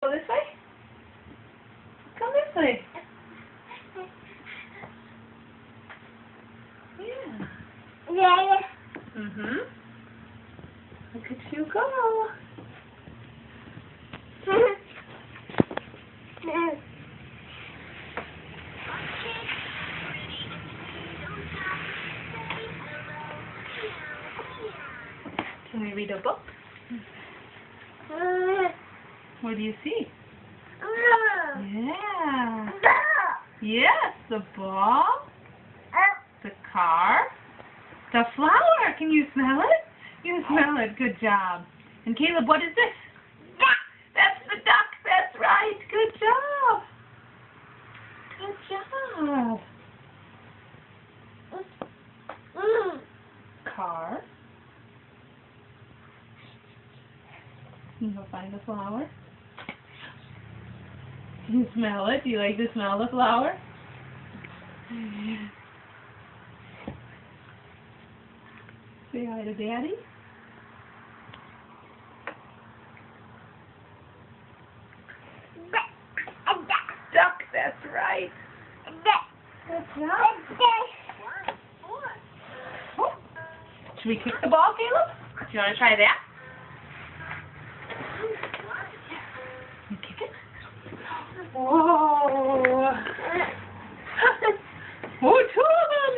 Go this way? Come this way. Yeah. Yeah. Look at you go. Can we read a book? What do you see? Yeah. Yes, the ball, the car, the flower. Can you smell it? You smell it. Good job. And Caleb, what is this? That's the duck. That's right. Good job. Good job. Car. Can you go find the flower? Can you smell it? Do you like to smell the flower? Say hi to Daddy. Duck, that's right. Good job. Oh. Should we kick the ball, Caleb? Do you want to try that? You kick it? Whoa! Oh, two of them!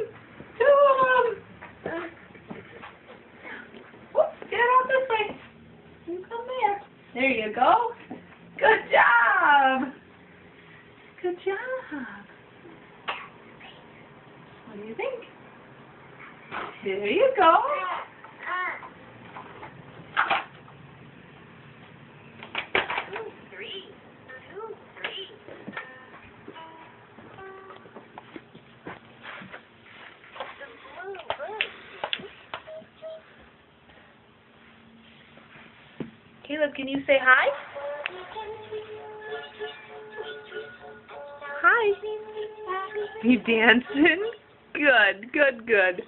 Whoops, get out this way. You come there. There you go. Good job. Good job. What do you think? There you go. Caleb, can you say hi? Hi. You dancing? Good, good, good.